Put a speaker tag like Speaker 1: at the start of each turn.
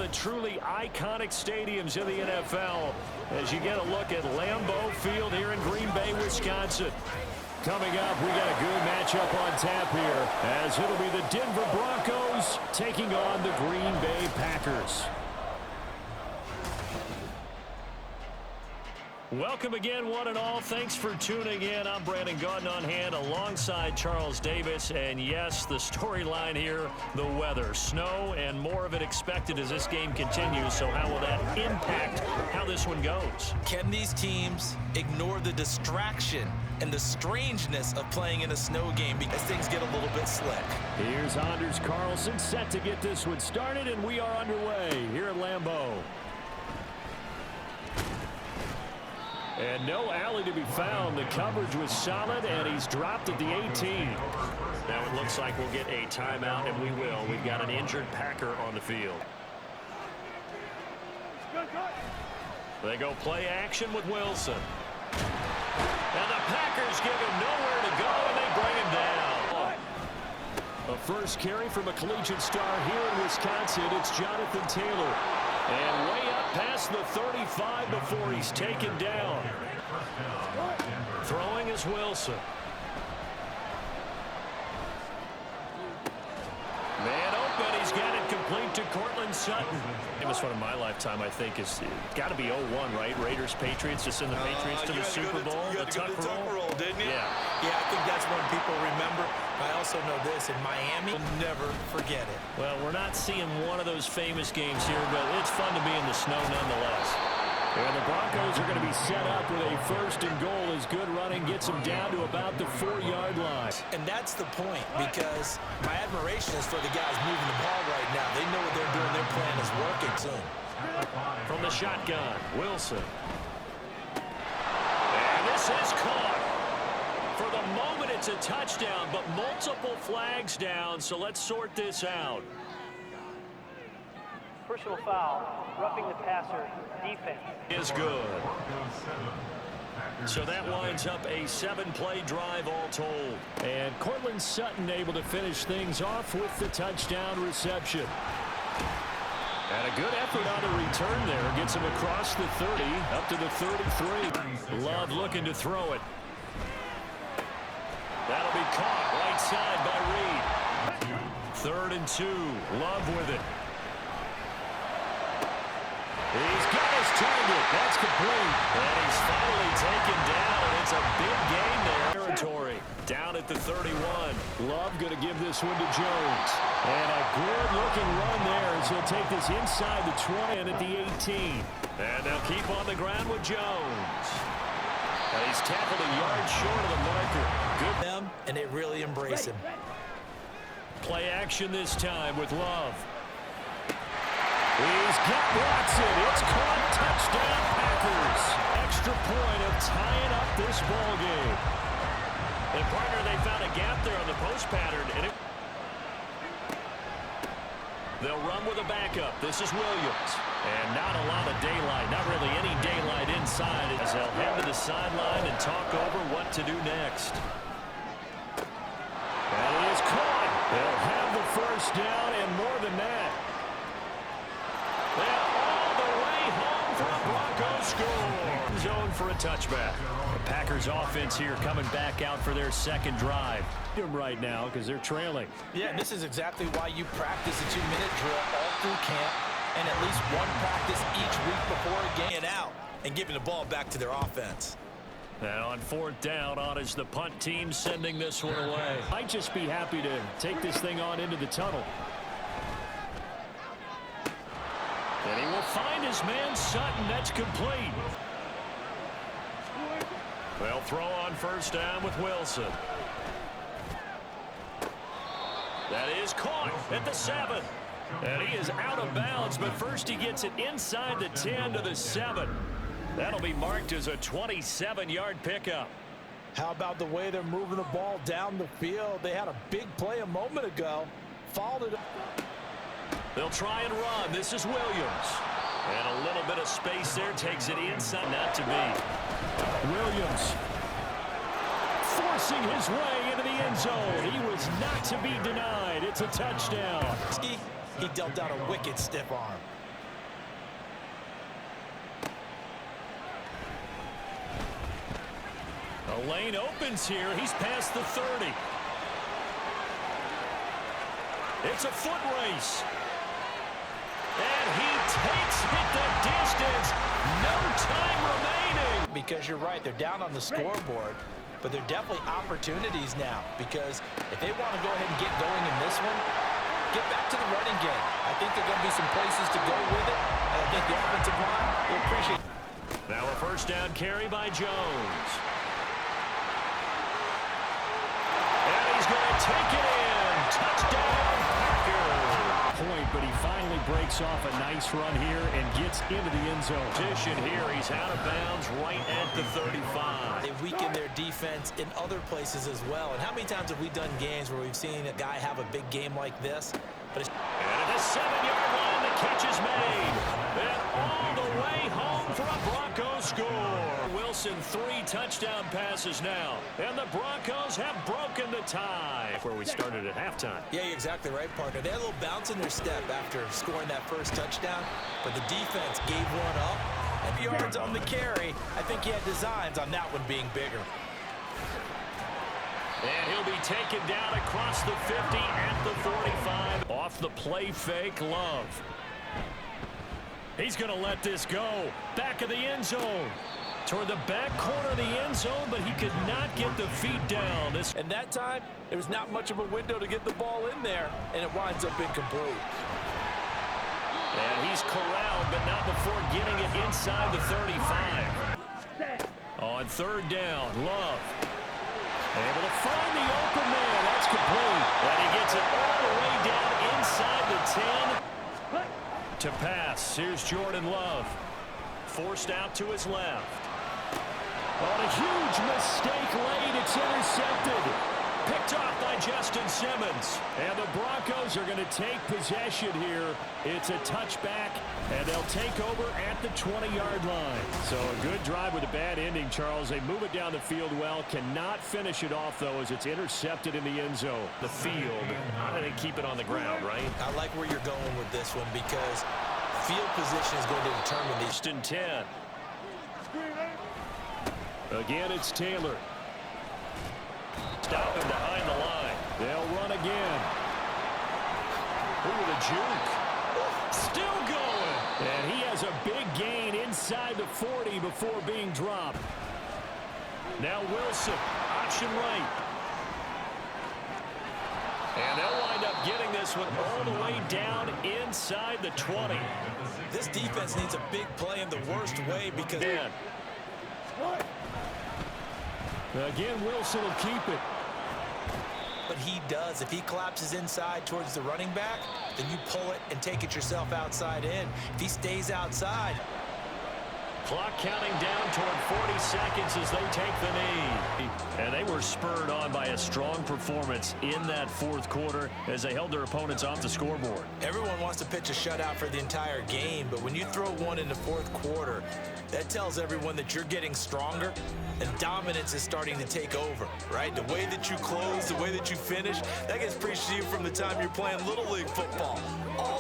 Speaker 1: the truly iconic stadiums in the NFL as you get a look at Lambeau Field here in Green Bay, Wisconsin. Coming up, we got a good matchup on tap here as it'll be the Denver Broncos taking on the Green Bay Packers. Welcome again, one and all. Thanks for tuning in. I'm Brandon Gaudin on hand alongside Charles Davis. And yes, the storyline here, the weather. Snow and more of it expected as this game continues. So how will that impact how this one goes?
Speaker 2: Can these teams ignore the distraction and the strangeness of playing in a snow game because things get a little bit slick?
Speaker 1: Here's Anders Carlson set to get this one started, and we are underway here at Lambeau. And no alley to be found. The coverage was solid, and he's dropped at the 18. Now it looks like we'll get a timeout, and we will. We've got an injured Packer on the field. They go play action with Wilson. And the Packers give him nowhere to go, and they bring him down. A first carry from a collegiate star here in Wisconsin. It's Jonathan Taylor. And way up past the 35 before he's taken down. Throwing is Wilson. Man open, he's got it complete to Cortland Sutton. Famous one in my lifetime, I think, is got to be 0-1, right? Raiders, Patriots, just send the Patriots to the Super Bowl.
Speaker 2: You had to go to the Tuck roll, didn't you?
Speaker 1: Yeah.
Speaker 2: Yeah, I think that's one people remember. I also know this, in Miami, we'll never forget it.
Speaker 1: Well, we're not seeing one of those famous games here, but it's fun to be in the snow nonetheless. And the Broncos are going to be set up with a first and goal as good running gets them down to about the 4-yard line.
Speaker 2: And that's the point, because my admiration is for the guys moving the ball right now. They know what they're doing. Their plan is working soon.
Speaker 1: From the shotgun, Wilson. And this is caught. For the moment, it's a touchdown, but multiple flags down, so let's sort this out.
Speaker 3: Personal foul, roughing the passer, defense.
Speaker 1: Is good. So that winds up a 7-play drive all told. And Cortland Sutton able to finish things off with the touchdown reception. And a good effort on the return there. Gets him across the 30, up to the 33. Love looking to throw it. That'll be caught right side by Reed. 3rd and 2. Love with it. He's got his target. That's complete. And he's finally taken down. It's a big gain there. Territory down at the 31. Love going to give this one to Jones. And a good-looking run there as he'll take this inside the 20 and at the 18. And they'll keep on the ground with Jones. And he's tackled a yard short of the marker. Good.
Speaker 2: Them, and they really embrace him.
Speaker 1: Play action this time with Love. He's got Watson. It's caught. Touchdown, Packers. Extra point of tying up this ball game. And partner, they found a gap there on the post pattern. And they'll run with a backup. This is Williams. And not a lot of daylight. Not really any daylight inside as they'll head to the sideline and talk over what to do next. That is caught. They'll have the first down and more than that. They're all the way home for a Broncos score. Zone for a touchback. The Packers offense here coming back out for their second drive. Right now because they're trailing.
Speaker 2: Yeah, and this is exactly why you practice a 2-minute drill all through camp and at least one practice each week before a game and out and giving the ball back to their offense.
Speaker 1: And on 4th down, on is the punt team sending this one away. Might just be happy to take this thing on into the tunnel. And he will find his man Sutton. That's complete. They'll throw on 1st down with Wilson. That is caught at the 7. And he is out of bounds, but first he gets it inside the 10 to the 7. That'll be marked as a 27-yard pickup.
Speaker 2: How about the way they're moving the ball down the field? They had a big play a moment ago. Followed it.
Speaker 1: They'll try and run. This is Williams. And a little bit of space there. Takes it inside. Not to be. Williams forcing his way into the end zone. He was not to be denied. It's a touchdown.
Speaker 2: He dealt out a wicked stiff arm.
Speaker 1: A lane opens here. He's past the 30. It's a foot race. And he takes it the distance. No time remaining.
Speaker 2: Because you're right, they're down on the scoreboard, but they're definitely opportunities now, because if they want to go ahead and get going in this one, get back to the running game. I think there are going to be some places to go with it, and I think the offensive line will appreciate it.
Speaker 1: Now a first down carry by Jones. And he's going to take it in. Touchdown, Packers. Point, but he finally breaks off a nice run here and gets into the end zone. Position here, he's out of bounds right at the 35.
Speaker 2: They weaken their defense in other places as well. And how many times have we done games where we've seen a guy have a big game like this? But it's
Speaker 1: and at the 7-yard line, the catch is made. And all the way home for a Broncos score. Wilson, 3 touchdown passes now. And the Broncos have broken the tie. Where we started at halftime.
Speaker 2: Yeah, you're exactly right, partner. They had a little bounce in their step after scoring that first touchdown, but the defense gave one up. And yards on the carry. I think he had designs on that one being bigger.
Speaker 1: And he'll be taken down across the 50 at the 45. Off the play fake, Love. He's going to let this go. Back of the end zone. Toward the back corner of the end zone, but he could not get the feet down.
Speaker 2: And that time, there was not much of a window to get the ball in there, and it winds up incomplete.
Speaker 1: And he's corralled, but not before getting it inside the 35. On third down, Love. Able to find the open man. That's complete. And he gets it all the way down inside the 10. To pass. Here's Jordan Love. Forced out to his left. On a huge mistake late, it's intercepted. Picked off by Justin Simmons. And the Broncos are going to take possession here. It's a touchback, and they'll take over at the 20-yard line. So a good drive with a bad ending, Charles. They move it down the field well. Cannot finish it off, though, as it's intercepted in the end zone. The field, they keep it on the ground, right?
Speaker 2: I like where you're going with this one, because field position is going to determine these.
Speaker 1: 10. Again, it's Taylor. Stop him behind the line. They'll run again. Ooh, the juke. Still going. And he has a big gain inside the 40 before being dropped. Now Wilson, option right. And they'll wind up getting this one all the way down inside the 20.
Speaker 2: This defense needs a big play in the worst way, because...
Speaker 1: Again, Wilson will keep it.
Speaker 2: But he does. If he collapses inside towards the running back, then you pull it and take it yourself outside in. If he stays outside...
Speaker 1: Clock counting down toward 40 seconds as they take the knee. And they were spurred on by a strong performance in that fourth quarter as they held their opponents off the scoreboard.
Speaker 2: Everyone wants to pitch a shutout for the entire game, but when you throw one in the fourth quarter, that tells everyone that you're getting stronger and dominance is starting to take over, right? The way that you close, the way that you finish, that gets preached to you from the time you're playing Little League football all